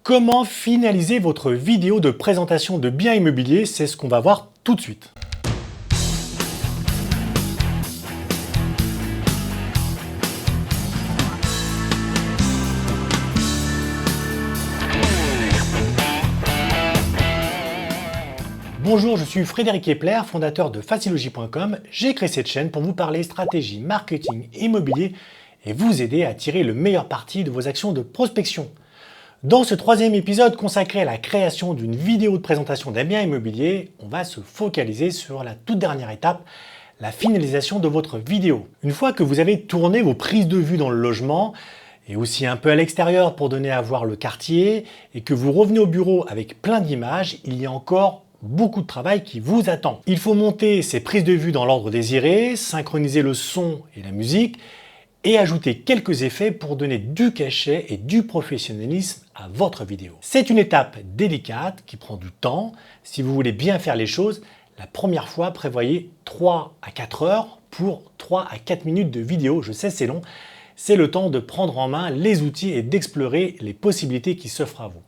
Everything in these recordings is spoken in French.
Comment finaliser votre vidéo de présentation de biens immobiliers? C'est ce qu'on va voir tout de suite. Bonjour, je suis Frédéric Epler, fondateur de Facilogy.com. J'ai créé cette chaîne pour vous parler stratégie, marketing, immobilier et vous aider à tirer le meilleur parti de vos actions de prospection. Dans ce troisième épisode consacré à la création d'une vidéo de présentation d'un bien immobilier, on va se focaliser sur la toute dernière étape, la finalisation de votre vidéo. Une fois que vous avez tourné vos prises de vue dans le logement, et aussi un peu à l'extérieur pour donner à voir le quartier, et que vous revenez au bureau avec plein d'images, il y a encore beaucoup de travail qui vous attend. Il faut monter ces prises de vue dans l'ordre désiré, synchroniser le son et la musique, et ajouter quelques effets pour donner du cachet et du professionnalisme à votre vidéo. C'est une étape délicate qui prend du temps. Si vous voulez bien faire les choses, la première fois, prévoyez 3 à 4 heures pour 3 à 4 minutes de vidéo. Je sais, c'est long. C'est le temps de prendre en main les outils et d'explorer les possibilités qui s'offrent à vous.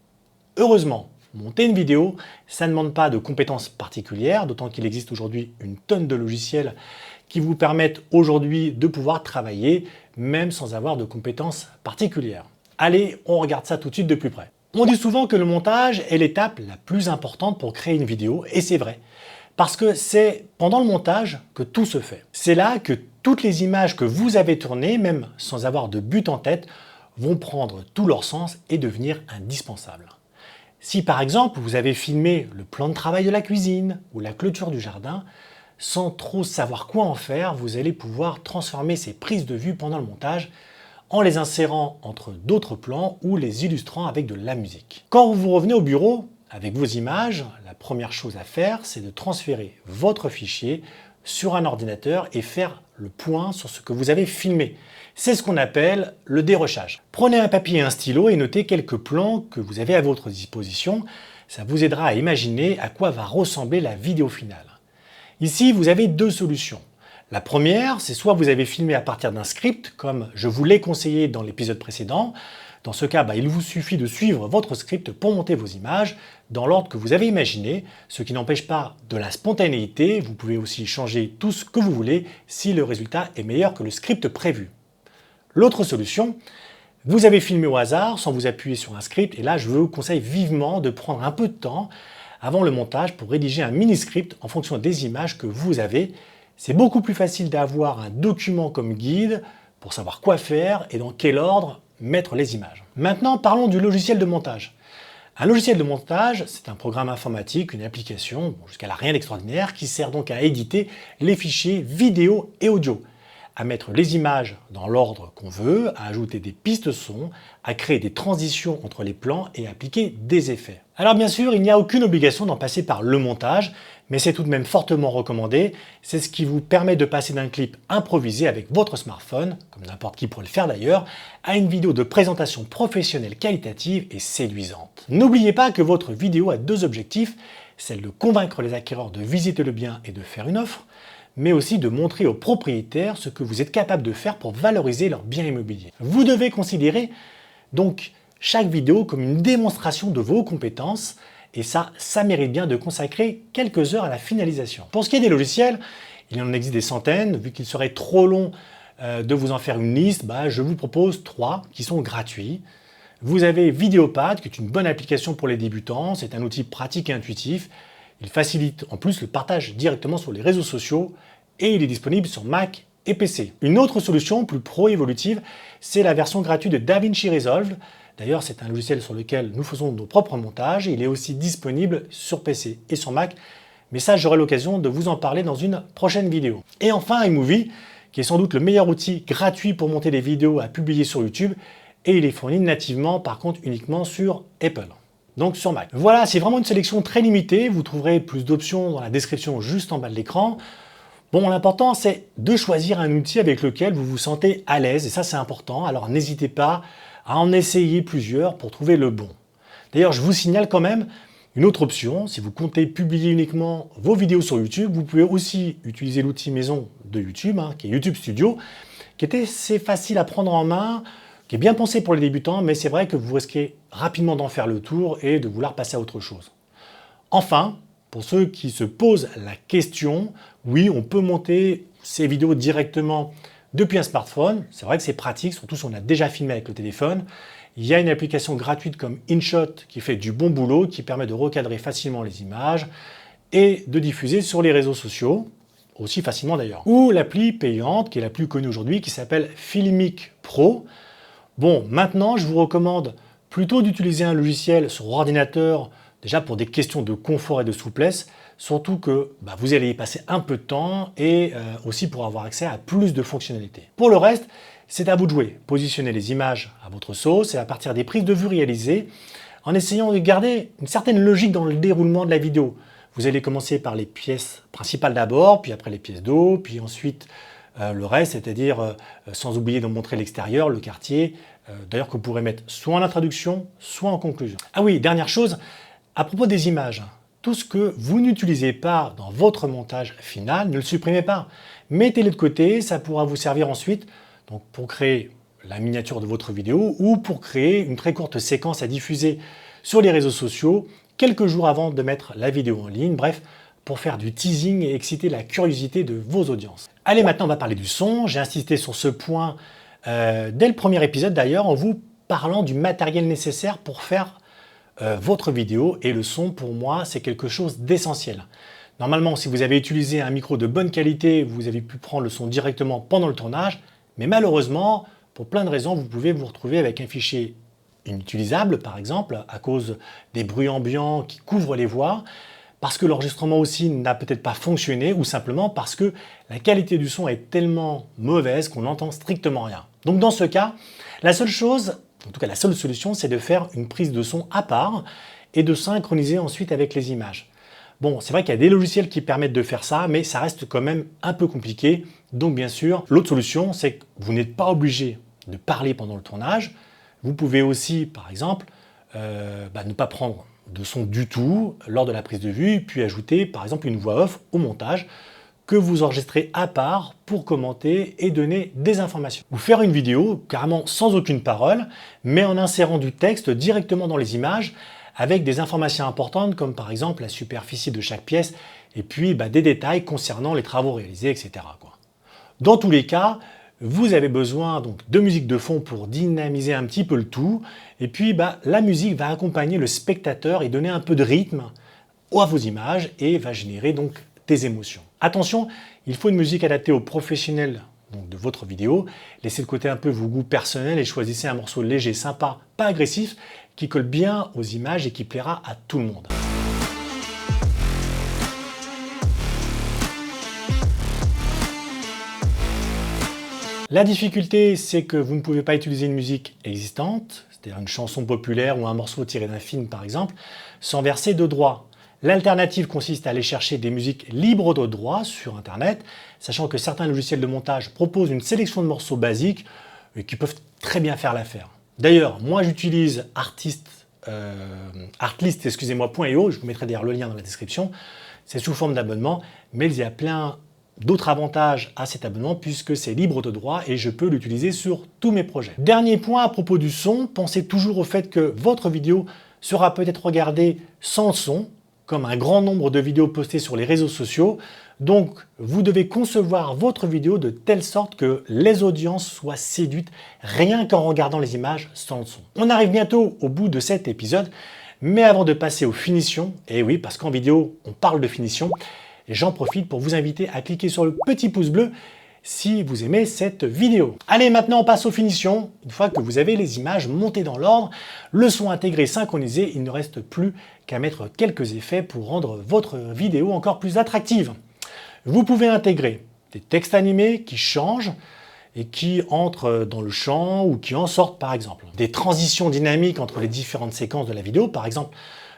Heureusement, monter une vidéo, ça ne demande pas de compétences particulières, d'autant qu'il existe aujourd'hui une tonne de logiciels qui vous permettent aujourd'hui de pouvoir travailler même sans avoir de compétences particulières. Allez, on regarde ça tout de suite de plus près. On dit souvent que le montage est l'étape la plus importante pour créer une vidéo, et c'est vrai. Parce que c'est pendant le montage que tout se fait. C'est là que toutes les images que vous avez tournées, même sans avoir de but en tête, vont prendre tout leur sens et devenir indispensables. Si par exemple vous avez filmé le plan de travail de la cuisine ou la clôture du jardin, sans trop savoir quoi en faire, vous allez pouvoir transformer ces prises de vue pendant le montage en les insérant entre d'autres plans ou les illustrant avec de la musique. Quand vous revenez au bureau avec vos images, la première chose à faire, c'est de transférer votre fichier sur un ordinateur et faire le point sur ce que vous avez filmé. C'est ce qu'on appelle le dérochage. Prenez un papier et un stylo et notez quelques plans que vous avez à votre disposition. Ça vous aidera à imaginer à quoi va ressembler la vidéo finale. Ici, vous avez deux solutions. La première, c'est soit vous avez filmé à partir d'un script, comme je vous l'ai conseillé dans l'épisode précédent. Dans ce cas, il vous suffit de suivre votre script pour monter vos images dans l'ordre que vous avez imaginé, ce qui n'empêche pas de la spontanéité. Vous pouvez aussi changer tout ce que vous voulez si le résultat est meilleur que le script prévu. L'autre solution, vous avez filmé au hasard sans vous appuyer sur un script, et là je vous conseille vivement de prendre un peu de temps avant le montage pour rédiger un mini-script en fonction des images que vous avez. C'est beaucoup plus facile d'avoir un document comme guide pour savoir quoi faire et dans quel ordre mettre les images. Maintenant, parlons du logiciel de montage. Un logiciel de montage, c'est un programme informatique, une application, jusqu'à là rien d'extraordinaire, qui sert donc à éditer les fichiers vidéo et audio, à mettre les images dans l'ordre qu'on veut, à ajouter des pistes son, à créer des transitions entre les plans et à appliquer des effets. Alors bien sûr, il n'y a aucune obligation d'en passer par le montage, mais c'est tout de même fortement recommandé. C'est ce qui vous permet de passer d'un clip improvisé avec votre smartphone, comme n'importe qui pourrait le faire d'ailleurs, à une vidéo de présentation professionnelle qualitative et séduisante. N'oubliez pas que votre vidéo a deux objectifs, celle de convaincre les acquéreurs de visiter le bien et de faire une offre, mais aussi de montrer aux propriétaires ce que vous êtes capable de faire pour valoriser leur bien immobilier. Vous devez considérer donc chaque vidéo comme une démonstration de vos compétences, et ça mérite bien de consacrer quelques heures à la finalisation. Pour ce qui est des logiciels, il en existe des centaines. Vu qu'il serait trop long de vous en faire une liste, je vous propose 3 qui sont gratuits. Vous avez Videopad, qui est une bonne application pour les débutants. C'est un outil pratique et intuitif. Il facilite en plus le partage directement sur les réseaux sociaux et il est disponible sur Mac et PC. Une autre solution plus pro-évolutive, c'est la version gratuite de DaVinci Resolve. D'ailleurs, c'est un logiciel sur lequel nous faisons nos propres montages. Il est aussi disponible sur PC et sur Mac, mais ça, j'aurai l'occasion de vous en parler dans une prochaine vidéo. Et enfin, iMovie, qui est sans doute le meilleur outil gratuit pour monter des vidéos à publier sur YouTube, et il est fourni nativement, par contre, uniquement sur Apple. Donc sur Mac. Voilà, c'est vraiment une sélection très limitée. Vous trouverez plus d'options dans la description juste en bas de l'écran. Bon, l'important, c'est de choisir un outil avec lequel vous vous sentez à l'aise, et ça, c'est important. Alors n'hésitez pas à en essayer plusieurs pour trouver le bon. D'ailleurs, je vous signale quand même une autre option. Si vous comptez publier uniquement vos vidéos sur YouTube, vous pouvez aussi utiliser l'outil maison de YouTube, qui est YouTube Studio, qui est assez facile à prendre en main, qui est bien pensé pour les débutants, mais c'est vrai que vous risquez rapidement d'en faire le tour et de vouloir passer à autre chose. Enfin, pour ceux qui se posent la question, oui, on peut monter ces vidéos directement depuis un smartphone. C'est vrai que c'est pratique, surtout si on a déjà filmé avec le téléphone. Il y a une application gratuite comme InShot qui fait du bon boulot, qui permet de recadrer facilement les images et de diffuser sur les réseaux sociaux, aussi facilement d'ailleurs. Ou l'appli payante, qui est la plus connue aujourd'hui, qui s'appelle Filmic Pro. Bon, maintenant, je vous recommande plutôt d'utiliser un logiciel sur ordinateur, déjà pour des questions de confort et de souplesse, surtout que vous allez y passer un peu de temps et aussi pour avoir accès à plus de fonctionnalités. Pour le reste, c'est à vous de jouer. Positionnez les images à votre sauce et à partir des prises de vue réalisées, en essayant de garder une certaine logique dans le déroulement de la vidéo. Vous allez commencer par les pièces principales d'abord, puis après les pièces d'eau, puis ensuite le reste, c'est-à-dire sans oublier de montrer l'extérieur, le quartier, d'ailleurs que vous pourrez mettre soit en introduction, soit en conclusion. Ah oui, dernière chose, à propos des images, tout ce que vous n'utilisez pas dans votre montage final, ne le supprimez pas. Mettez-les de côté, ça pourra vous servir ensuite donc pour créer la miniature de votre vidéo ou pour créer une très courte séquence à diffuser sur les réseaux sociaux quelques jours avant de mettre la vidéo en ligne, bref, pour faire du teasing et exciter la curiosité de vos audiences. Allez, maintenant on va parler du son. J'ai insisté sur ce point dès le premier épisode d'ailleurs, en vous parlant du matériel nécessaire pour faire votre vidéo, et le son pour moi c'est quelque chose d'essentiel. Normalement, si vous avez utilisé un micro de bonne qualité, vous avez pu prendre le son directement pendant le tournage, mais malheureusement, pour plein de raisons, vous pouvez vous retrouver avec un fichier inutilisable, par exemple, à cause des bruits ambiants qui couvrent les voix, parce que l'enregistrement aussi n'a peut-être pas fonctionné, ou simplement parce que la qualité du son est tellement mauvaise qu'on n'entend strictement rien. Donc dans ce cas, la seule chose, en tout cas la seule solution, c'est de faire une prise de son à part et de synchroniser ensuite avec les images. Bon, c'est vrai qu'il y a des logiciels qui permettent de faire ça, mais ça reste quand même un peu compliqué. Donc bien sûr, l'autre solution, c'est que vous n'êtes pas obligé de parler pendant le tournage. Vous pouvez aussi, par exemple, ne pas prendre de son du tout lors de la prise de vue, puis ajouter, par exemple, une voix off au montage que vous enregistrez à part pour commenter et donner des informations. Ou faire une vidéo carrément sans aucune parole, mais en insérant du texte directement dans les images, avec des informations importantes comme par exemple la superficie de chaque pièce et puis des détails concernant les travaux réalisés, etc. Dans tous les cas, vous avez besoin donc de musique de fond pour dynamiser un petit peu le tout, et puis la musique va accompagner le spectateur et donner un peu de rythme à vos images et va générer donc des émotions. Attention, il faut une musique adaptée aux professionnels donc de votre vidéo. Laissez de côté un peu vos goûts personnels et choisissez un morceau léger, sympa, pas agressif, qui colle bien aux images et qui plaira à tout le monde. La difficulté, c'est que vous ne pouvez pas utiliser une musique existante, c'est-à-dire une chanson populaire ou un morceau tiré d'un film par exemple, sans verser de droits. L'alternative consiste à aller chercher des musiques libres de droits sur Internet, sachant que certains logiciels de montage proposent une sélection de morceaux basiques et qui peuvent très bien faire l'affaire. D'ailleurs, moi j'utilise artlist.io, je vous mettrai d'ailleurs le lien dans la description, c'est sous forme d'abonnement, mais il y a plein d'autres avantages à cet abonnement puisque c'est libre de droit et je peux l'utiliser sur tous mes projets. Dernier point à propos du son, pensez toujours au fait que votre vidéo sera peut-être regardée sans son, comme un grand nombre de vidéos postées sur les réseaux sociaux. Donc, vous devez concevoir votre vidéo de telle sorte que les audiences soient séduites rien qu'en regardant les images sans le son. On arrive bientôt au bout de cet épisode, mais avant de passer aux finitions, et oui, parce qu'en vidéo, on parle de finition, j'en profite pour vous inviter à cliquer sur le petit pouce bleu si vous aimez cette vidéo. Allez, maintenant on passe aux finitions. Une fois que vous avez les images montées dans l'ordre, le son intégré, synchronisé, il ne reste plus qu'à mettre quelques effets pour rendre votre vidéo encore plus attractive. Vous pouvez intégrer des textes animés qui changent et qui entrent dans le champ ou qui en sortent par exemple. Des transitions dynamiques entre les différentes séquences de la vidéo, par exemple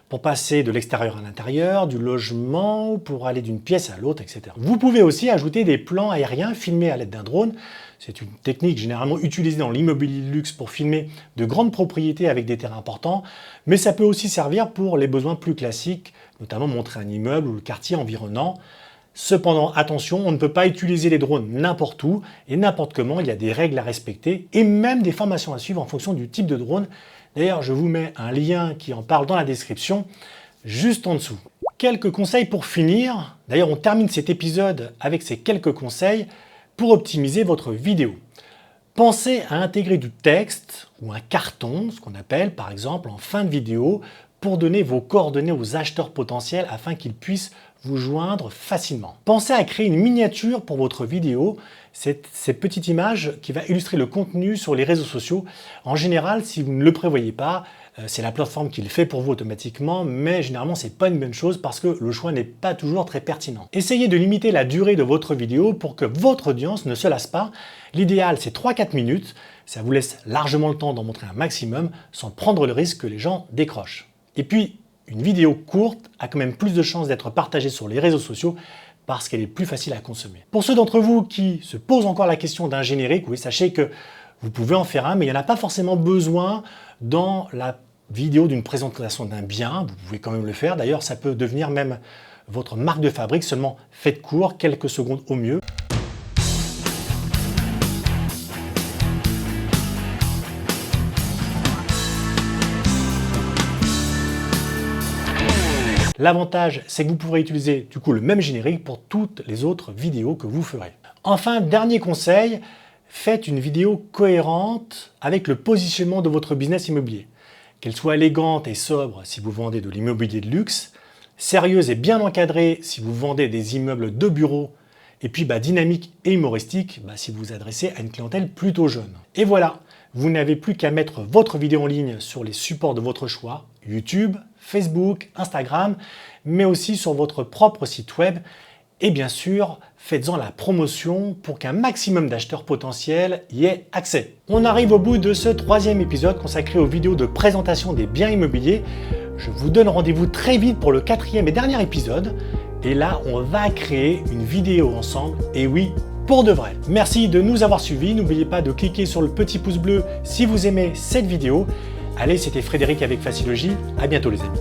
pour passer de l'extérieur à l'intérieur, du logement, ou pour aller d'une pièce à l'autre, etc. Vous pouvez aussi ajouter des plans aériens filmés à l'aide d'un drone. C'est une technique généralement utilisée dans l'immobilier de luxe pour filmer de grandes propriétés avec des terrains importants, mais ça peut aussi servir pour les besoins plus classiques, notamment montrer un immeuble ou le quartier environnant. Cependant, attention, on ne peut pas utiliser les drones n'importe où et n'importe comment, il y a des règles à respecter et même des formations à suivre en fonction du type de drone. D'ailleurs, je vous mets un lien qui en parle dans la description, juste en dessous. Quelques conseils pour finir. D'ailleurs, on termine cet épisode avec ces quelques conseils pour optimiser votre vidéo. Pensez à intégrer du texte ou un carton, ce qu'on appelle par exemple en fin de vidéo, pour donner vos coordonnées aux acheteurs potentiels afin qu'ils puissent vous joindre facilement. Pensez à créer une miniature pour votre vidéo, cette petite image qui va illustrer le contenu sur les réseaux sociaux. En général, si vous ne le prévoyez pas, c'est la plateforme qui le fait pour vous automatiquement, mais généralement c'est pas une bonne chose parce que le choix n'est pas toujours très pertinent. Essayez de limiter la durée de votre vidéo pour que votre audience ne se lasse pas. L'idéal c'est 3-4 minutes, ça vous laisse largement le temps d'en montrer un maximum sans prendre le risque que les gens décrochent. Et puis, une vidéo courte a quand même plus de chances d'être partagée sur les réseaux sociaux parce qu'elle est plus facile à consommer. Pour ceux d'entre vous qui se posent encore la question d'un générique, oui, sachez que vous pouvez en faire un, mais il n'y en a pas forcément besoin dans la vidéo d'une présentation d'un bien. Vous pouvez quand même le faire. D'ailleurs, ça peut devenir même votre marque de fabrique, seulement faites court, quelques secondes au mieux. L'avantage, c'est que vous pourrez utiliser du coup le même générique pour toutes les autres vidéos que vous ferez. Enfin, dernier conseil, faites une vidéo cohérente avec le positionnement de votre business immobilier. Qu'elle soit élégante et sobre si vous vendez de l'immobilier de luxe, sérieuse et bien encadrée si vous vendez des immeubles de bureaux, et puis dynamique et humoristique si vous vous adressez à une clientèle plutôt jeune. Et voilà, vous n'avez plus qu'à mettre votre vidéo en ligne sur les supports de votre choix, YouTube, Facebook, Instagram, mais aussi sur votre propre site web. Et bien sûr, faites-en la promotion pour qu'un maximum d'acheteurs potentiels y aient accès. On arrive au bout de ce 3e épisode consacré aux vidéos de présentation des biens immobiliers. Je vous donne rendez-vous très vite pour le 4e et dernier épisode. Et là, on va créer une vidéo ensemble. Et oui, pour de vrai. Merci de nous avoir suivis. N'oubliez pas de cliquer sur le petit pouce bleu si vous aimez cette vidéo. Allez, c'était Frédéric avec Facilogy. À bientôt les amis.